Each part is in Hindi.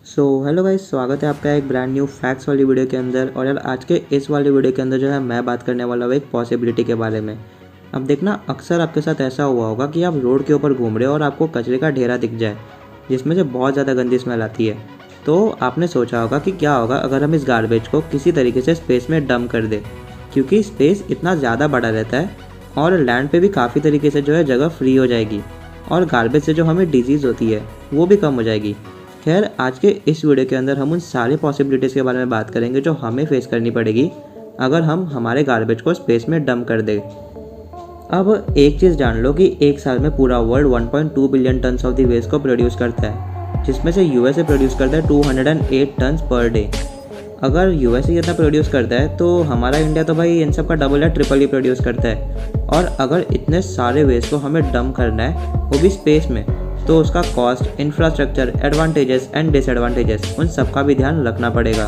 हेलो गाइस, स्वागत है आपका एक ब्रांड न्यू फैक्ट्स वाली वीडियो के अंदर। और यार आज के इस वाली वीडियो के अंदर जो है मैं बात करने वाला हूँ एक पॉसिबिलिटी के बारे में। अब देखना, अक्सर आपके साथ ऐसा हुआ होगा कि आप रोड के ऊपर घूम रहे हो और आपको कचरे का ढेरा दिख जाए जिसमें से बहुत ज़्यादा गंदी स्मेल आती है। तो आपने सोचा होगा कि क्या होगा अगर हम इस गार्बेज को किसी तरीके से स्पेस में डंप कर दें, क्योंकि स्पेस इतना ज़्यादा बड़ा रहता है और लैंड पे भी काफ़ी तरीके से जो है जगह फ्री हो जाएगी और गार्बेज से जो हमें डिजीज़ होती है वो भी कम हो जाएगी। खैर, आज के इस वीडियो के अंदर हम उन सारे पॉसिबिलिटीज़ के बारे में बात करेंगे जो हमें फेस करनी पड़ेगी अगर हम हमारे गार्बेज को स्पेस में डंप कर दें। अब एक चीज़ जान लो कि एक साल में पूरा world 1.2 billion tons of the waste को प्रोड्यूस करता है, जिसमें से यूएसए प्रोड्यूस करता है 208 टन्स पर डे। अगर यूएसए इतना प्रोड्यूस करता है तो हमारा इंडिया तो भाई इन सब का डबल या ट्रिपल ही प्रोड्यूस करता है। और अगर इतने सारे वेस्ट को हमें डंप करना है वो भी स्पेस में, तो उसका cost, infrastructure, advantages and disadvantages, उन सब का भी ध्यान रखना पड़ेगा।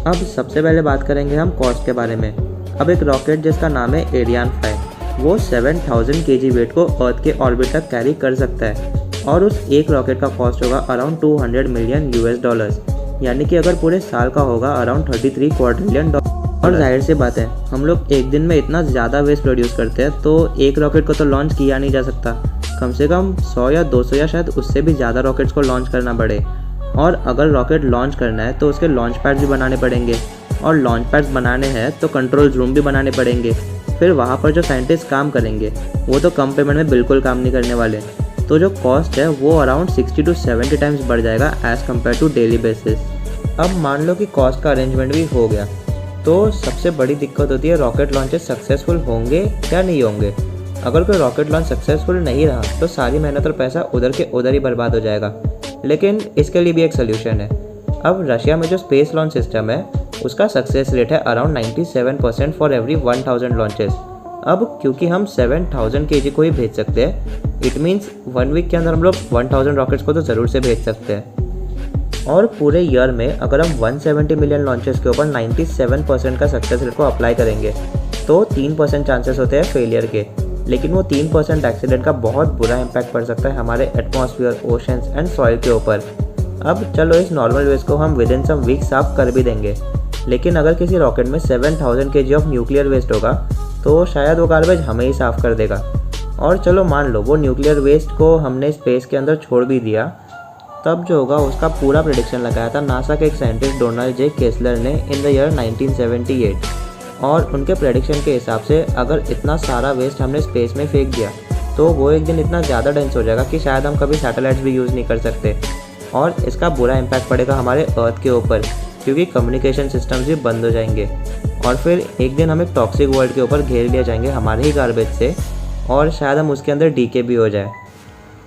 अब सबसे पहले बात करेंगे हम कॉस्ट के बारे में। अब एक रॉकेट जिसका नाम है एरियान 5, वो 7000 kg वेट को अर्थ के ऑर्बिट तक कैरी कर सकता है और उस एक रॉकेट का कॉस्ट होगा अराउंड 200 मिलियन US डॉलर्स, यानी कि अगर पूरे साल का होगा अराउंड 33 क्वाड्रिलियन डॉलर। और जाहिर सी बात है, हम लोग एक दिन में इतना ज़्यादा वेस्ट प्रोड्यूस करते हैं तो एक रॉकेट को तो लॉन्च किया नहीं जा सकता, कम से कम 100 या 200 या शायद उससे भी ज़्यादा रॉकेट्स को लॉन्च करना पड़े। और अगर रॉकेट लॉन्च करना है तो उसके लॉन्च पैड्स भी बनाने पड़ेंगे, और लॉन्च पैड्स बनाने हैं तो कंट्रोल रूम भी बनाने पड़ेंगे। फिर वहाँ पर जो साइंटिस्ट काम करेंगे वो तो कम पेमेंट में बिल्कुल काम नहीं करने वाले। तो जो कॉस्ट है वो अराउंड 60 to 70 टाइम्स बढ़ जाएगा as compare to daily basis. अब मान लो कि कॉस्ट का अरेंजमेंट भी हो गया, तो सबसे बड़ी दिक्कत होती है रॉकेट लॉन्चेस सक्सेसफुल होंगे या नहीं होंगे। अगर कोई रॉकेट लॉन्च सक्सेसफुल नहीं रहा तो सारी मेहनत और पैसा उधर के उधर ही बर्बाद हो जाएगा। लेकिन इसके लिए भी एक सोल्यूशन है। अब रशिया में जो स्पेस लॉन्च सिस्टम है उसका सक्सेस रेट है अराउंड 97% फॉर एवरी 1000 लॉन्चेस। अब क्योंकि हम 7000 kg को ही भेज सकते हैं, इट मीन्स 1 वीक के अंदर हम लोग 1000 रॉकेट्स को तो ज़रूर से भेज सकते हैं। और पूरे ईयर में अगर हम 170 मिलियन लॉन्चेस के ऊपर 97% का सक्सेस रेट को अप्लाई करेंगे तो 3% चांसेस होते हैं फेलियर के। लेकिन वो 3% एक्सीडेंट का बहुत बुरा इम्पैक्ट पड़ सकता है हमारे एटमॉस्फेयर, ओशंस एंड सॉइल के ऊपर। अब चलो, इस नॉर्मल वेस्ट को हम विद इन सम वीक साफ कर भी देंगे, लेकिन अगर किसी रॉकेट में 7000 kg ऑफ न्यूक्लियर वेस्ट होगा तो शायद वो गार्बेज हमें ही साफ़ कर देगा। और चलो मान लो वो न्यूक्लियर वेस्ट को हमने स्पेस के अंदर छोड़ भी दिया, तब जो होगा उसका पूरा प्रेडिक्शन लगाया था नासा के एक साइंटिस्ट डोनाल्ड जे केसलर ने इन द ईयर 1978। और उनके प्रेडिक्शन के हिसाब से अगर इतना सारा वेस्ट हमने स्पेस में फेंक दिया तो वो एक दिन इतना ज़्यादा डेंस हो जाएगा कि शायद हम कभी सैटेलाइट्स भी यूज़ नहीं कर सकते। और इसका बुरा इम्पैक्ट पड़ेगा हमारे अर्थ के ऊपर, क्योंकि कम्युनिकेशन सिस्टम्स भी बंद हो जाएंगे। और फिर एक दिन हम एक टॉक्सिक वर्ल्ड के ऊपर घेर लिए जाएंगे हमारे ही गार्बेज से, और शायद हम उसके अंदर डीके भी हो जाए।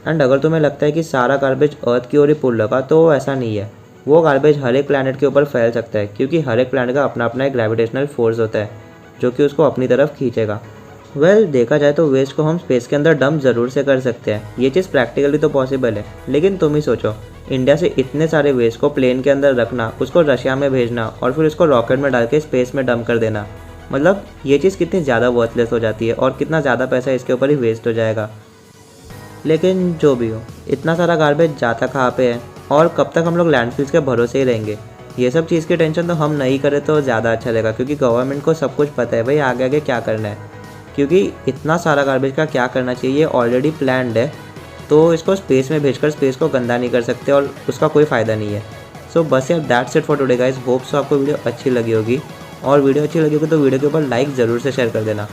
एंड अगर तुम्हें लगता है कि सारा गार्बेज अर्थ की ओर ही पुल लगा, तो ऐसा नहीं है। वो गार्बेज हर एक प्लैनेट के ऊपर फैल सकता है, क्योंकि हर एक प्लैनेट का अपना अपना एक ग्रेविटेशनल फोर्स होता है जो कि उसको अपनी तरफ खींचेगा। देखा जाए तो वेस्ट को हम स्पेस के अंदर डंप ज़रूर से कर सकते हैं, ये चीज़ प्रैक्टिकली तो पॉसिबल है। लेकिन तुम ही सोचो, इंडिया से इतने सारे वेस्ट को प्लेन के अंदर रखना, उसको रशिया में भेजना और फिर उसको रॉकेट में डाल के स्पेस में डंप कर देना, मतलब ये चीज़ कितनी ज़्यादा वर्थलेस हो जाती है और कितना ज़्यादा पैसा इसके ऊपर ही वेस्ट हो जाएगा। लेकिन जो भी हो, इतना सारा गार्बेज जाता कहाँ पे है और कब तक हम लोग लैंडफिल्स के भरोसे ही रहेंगे। ये सब चीज़ की टेंशन तो हम नहीं करें तो ज़्यादा अच्छा रहेगा, क्योंकि गवर्नमेंट को सब कुछ पता है भाई आगे आगे क्या करना है। क्योंकि इतना सारा गार्बेज का क्या करना चाहिए ऑलरेडी प्लान्ड है, तो इसको स्पेस में भेजकर स्पेस को गंदा नहीं कर सकते और उसका कोई फ़ायदा नहीं है। सो बस यार, that's it for today guys. Hope so आपको वीडियो अच्छी लगी होगी, और वीडियो अच्छी लगी होगी तो वीडियो के ऊपर लाइक ज़रूर से शेयर कर देना।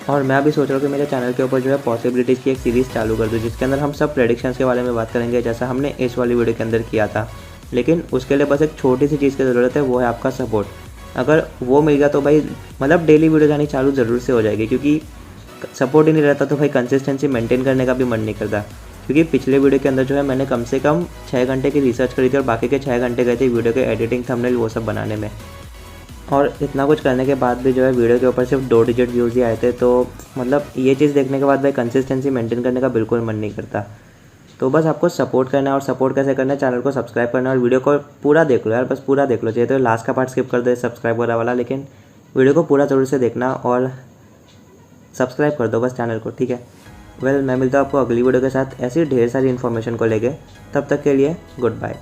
और मैं अभी सोच रहा हूँ कि मेरे चैनल के ऊपर जो है पॉसिबिलिटीज़ की एक सीरीज़ चालू कर दूँ, जिसके अंदर हम सब प्रेडिक्शंस के बारे में बात करेंगे, जैसा हमने इस वाली वीडियो के अंदर किया था। लेकिन उसके लिए बस एक छोटी सी चीज़ की ज़रूरत है, वो है आपका सपोर्ट। अगर वो मिल गया तो भाई मतलब डेली वीडियो जानी चालू ज़रूर से हो जाएगी, क्योंकि सपोर्ट ही नहीं रहता तो भाई कंसिस्टेंसी मेंटेन करने का भी मन नहीं करता। क्योंकि पिछले वीडियो के अंदर जो है मैंने कम से कम 6 घंटे की रिसर्च करी थी और बाकी के 6 घंटे गए थे वीडियो के एडिटिंग, थंबनेल, वो सब बनाने में। और इतना कुछ करने के बाद भी जो है वीडियो के ऊपर सिर्फ 2 डिजिट व्यूज़ ही आए थे, तो मतलब ये चीज़ देखने के बाद भाई कंसिस्टेंसी मेंटेन करने का बिल्कुल मन नहीं करता। तो बस आपको सपोर्ट करना है, और सपोर्ट कैसे करना है, चैनल को सब्सक्राइब करना है और वीडियो को पूरा देख लो यार, बस पूरा देख लो। चाहिए तो लास्ट का पार्ट स्किप कर दो सब्सक्राइब करा वाला, लेकिन वीडियो को पूरा ज़रूर से देखना और सब्सक्राइब कर दो बस चैनल को, ठीक है। मैं मिलता हूँ आपको अगली वीडियो के साथ ऐसी ढेर सारी इन्फॉर्मेशन को लेके। तब तक के लिए गुड बाय।